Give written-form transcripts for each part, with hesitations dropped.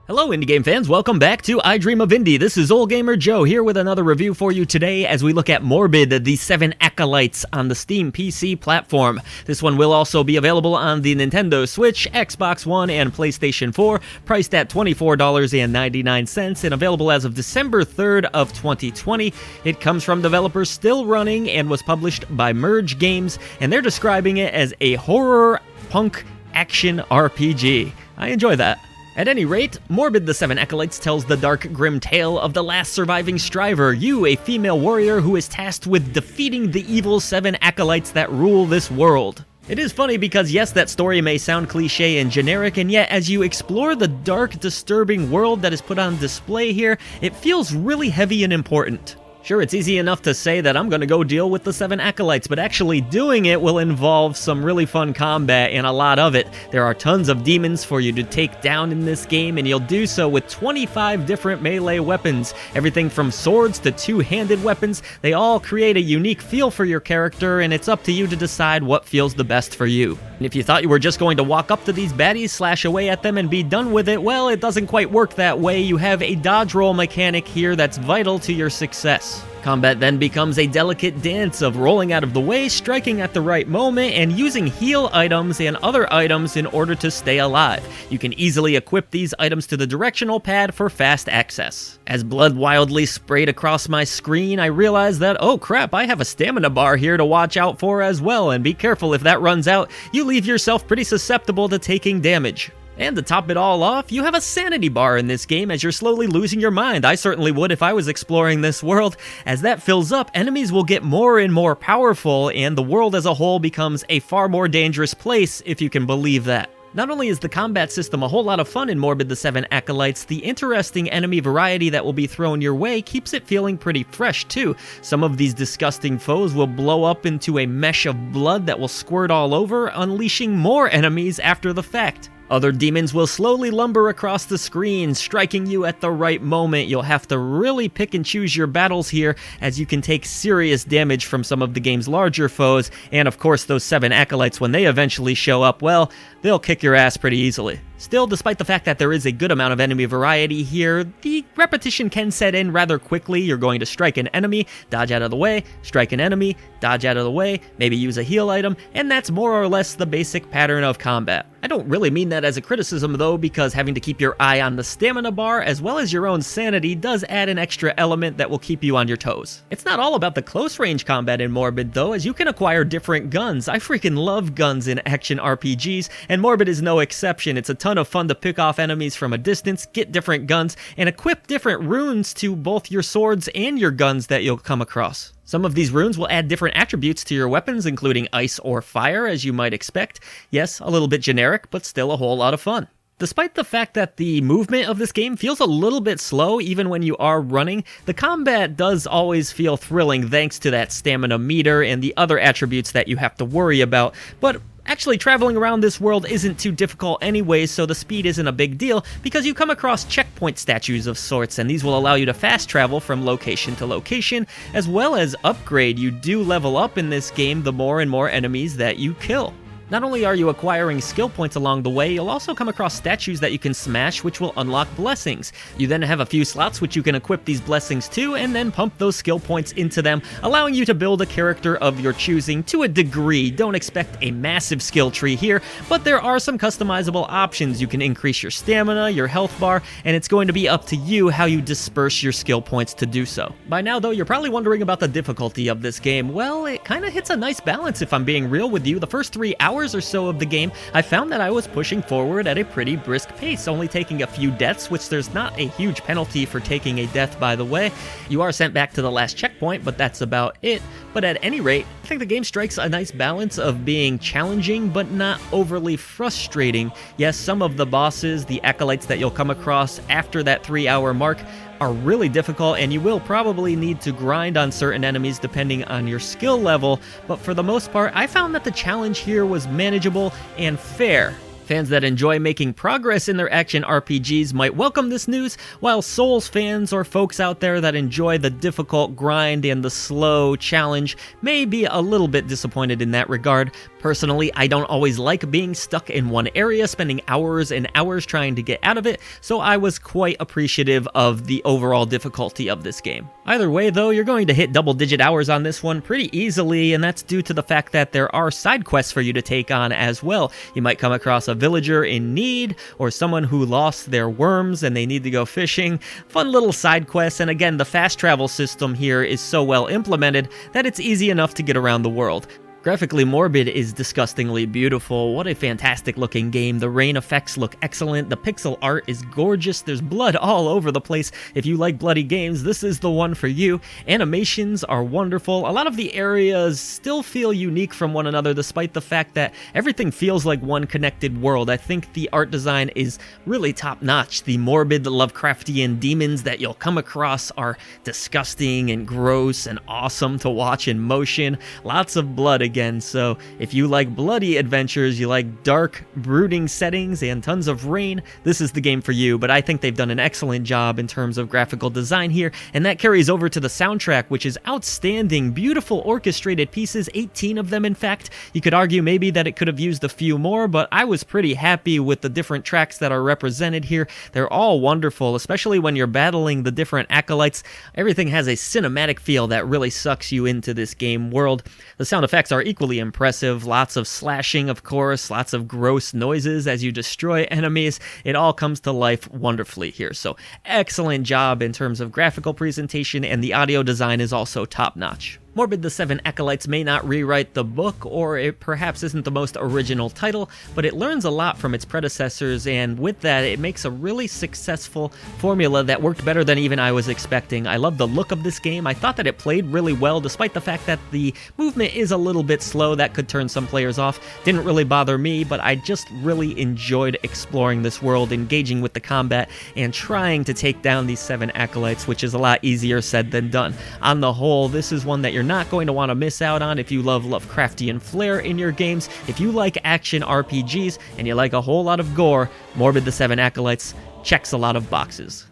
Hello indie game fans, welcome back to I Dream of Indie. This is Ole Gamer Joe here with another review for you today as we look at Morbid, the Seven Acolytes on the Steam PC platform. This one will also be available on the Nintendo Switch, Xbox One, and PlayStation 4, priced at $24.99 and available as of December 3rd of 2020. It comes from developers still running and was published by Merge Games, and they're describing it as a Horrorpunk Action RPG. I enjoy that. At any rate, Morbid the Seven Acolytes tells the dark, grim tale of the last surviving striver, you, a female warrior who is tasked with defeating the evil seven acolytes that rule this world. It is funny because yes, that story may sound cliche and generic, and yet as you explore the dark, disturbing world that is put on display here, it feels really heavy and important. Sure, it's easy enough to say that I'm gonna go deal with the Seven Acolytes, but actually doing it will involve some really fun combat, and a lot of it. There are tons of demons for you to take down in this game, and you'll do so with 25 different melee weapons. Everything from swords to two-handed weapons, they all create a unique feel for your character, and it's up to you to decide what feels the best for you. And if you thought you were just going to walk up to these baddies, slash away at them, and be done with it, well, it doesn't quite work that way. You have a dodge roll mechanic here that's vital to your success. Combat then becomes a delicate dance of rolling out of the way, striking at the right moment, and using heal items and other items in order to stay alive. You can easily equip these items to the directional pad for fast access. As blood wildly sprayed across my screen, I realized that, oh crap, I have a stamina bar here to watch out for as well, and be careful if that runs out, you leave yourself pretty susceptible to taking damage. And to top it all off, you have a sanity bar in this game as you're slowly losing your mind. I certainly would if I was exploring this world. As that fills up, enemies will get more and more powerful, and the world as a whole becomes a far more dangerous place, if you can believe that. Not only is the combat system a whole lot of fun in Morbid the Seven Acolytes, the interesting enemy variety that will be thrown your way keeps it feeling pretty fresh too. Some of these disgusting foes will blow up into a mesh of blood that will squirt all over, unleashing more enemies after the fact. Other demons will slowly lumber across the screen, striking you at the right moment. You'll have to really pick and choose your battles here, as you can take serious damage from some of the game's larger foes, and of course those Seven Acolytes, when they eventually show up, well, they'll kick your ass pretty easily. Still, despite the fact that there is a good amount of enemy variety here, the repetition can set in rather quickly. You're going to strike an enemy, dodge out of the way, strike an enemy, dodge out of the way, maybe use a heal item, and that's more or less the basic pattern of combat. I don't really mean that as a criticism though, because having to keep your eye on the stamina bar as well as your own sanity does add an extra element that will keep you on your toes. It's not all about the close range combat in Morbid though, as you can acquire different guns. I freaking love guns in action RPGs, and Morbid is no exception. It's a ton of fun to pick off enemies from a distance, get different guns, and equip different runes to both your swords and your guns that you'll come across. Some of these runes will add different attributes to your weapons, including ice or fire, as you might expect. Yes, a little bit generic, but still a whole lot of fun. Despite the fact that the movement of this game feels a little bit slow even when you are running, the combat does always feel thrilling thanks to that stamina meter and the other attributes that you have to worry about. But actually, traveling around this world isn't too difficult anyway, so the speed isn't a big deal because you come across checkpoint statues of sorts, and these will allow you to fast travel from location to location, as well as upgrade. You do level up in this game the more and more enemies that you kill. Not only are you acquiring skill points along the way, you'll also come across statues that you can smash, which will unlock blessings. You then have a few slots which you can equip these blessings to, and then pump those skill points into them, allowing you to build a character of your choosing to a degree. Don't expect a massive skill tree here, but there are some customizable options. You can increase your stamina, your health bar, and it's going to be up to you how you disperse your skill points to do so. By now though, you're probably wondering about the difficulty of this game. Well, it kind of hits a nice balance if I'm being real with you. The first 3 hours or so of the game, I found that I was pushing forward at a pretty brisk pace, only taking a few deaths, which there's not a huge penalty for taking a death, by the way. You are sent back to the last checkpoint, but that's about it. But at any rate, I think the game strikes a nice balance of being challenging, but not overly frustrating. Yes, some of the bosses, the acolytes that you'll come across after that 3-hour mark, are really difficult, and you will probably need to grind on certain enemies depending on your skill level, but for the most part, I found that the challenge here was manageable and fair. Fans that enjoy making progress in their action RPGs might welcome this news, while Souls fans or folks out there that enjoy the difficult grind and the slow challenge may be a little bit disappointed in that regard. Personally, I don't always like being stuck in one area, spending hours and hours trying to get out of it, so I was quite appreciative of the overall difficulty of this game. Either way though, you're going to hit double-digit hours on this one pretty easily, and that's due to the fact that there are side quests for you to take on as well. You might come across a villager in need, or someone who lost their worms and they need to go fishing. Fun little side quests, and again, the fast travel system here is so well implemented that it's easy enough to get around the world. Graphically, Morbid is disgustingly beautiful. What a fantastic looking game. The rain effects look excellent. The pixel art is gorgeous. There's blood all over the place. If you like bloody games, this is the one for you. Animations are wonderful. A lot of the areas still feel unique from one another, despite the fact that everything feels like one connected world. I think the art design is really top-notch. The morbid Lovecraftian demons that you'll come across are disgusting and gross and awesome to watch in motion. Lots of blood again, so if you like bloody adventures, you like dark, brooding settings and tons of rain, this is the game for you. But I think they've done an excellent job in terms of graphical design here, and that carries over to the soundtrack, which is outstanding. Beautiful orchestrated pieces, 18 of them in fact. You could argue maybe that it could have used a few more, but I was pretty happy with the different tracks that are represented here. They're all wonderful, especially when you're battling the different acolytes. Everything has a cinematic feel that really sucks you into this game world. The sound effects are equally impressive. Lots of slashing, of course, lots of gross noises as you destroy enemies. It all comes to life wonderfully here. So excellent job in terms of graphical presentation, and the audio design is also top-notch. Morbid the Seven Acolytes may not rewrite the book, or it perhaps isn't the most original title, but it learns a lot from its predecessors, and with that, it makes a really successful formula that worked better than even I was expecting. I love the look of this game. I thought that it played really well, despite the fact that the movement is a little bit slow. That could turn some players off. Didn't really bother me, but I just really enjoyed exploring this world, engaging with the combat, and trying to take down these seven acolytes, which is a lot easier said than done. On the whole, this is one that you're not going to want to miss out on if you love Lovecraftian flair in your games. If you like action RPGs and you like a whole lot of gore, Morbid the Seven Acolytes checks a lot of boxes.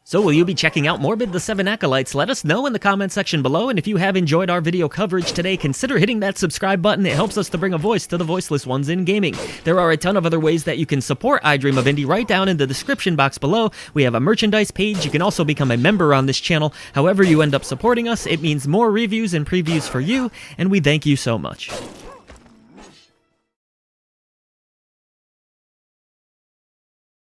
So will you be checking out Morbid the Seven Acolytes? Let us know in the comment section below, and if you have enjoyed our video coverage today, consider hitting that subscribe button. It helps us to bring a voice to the voiceless ones in gaming. There are a ton of other ways that you can support I Dream of Indie right down in the description box below. We have a merchandise page. You can also become a member on this channel. However you end up supporting us, it means more reviews and previews for you, and we thank you so much.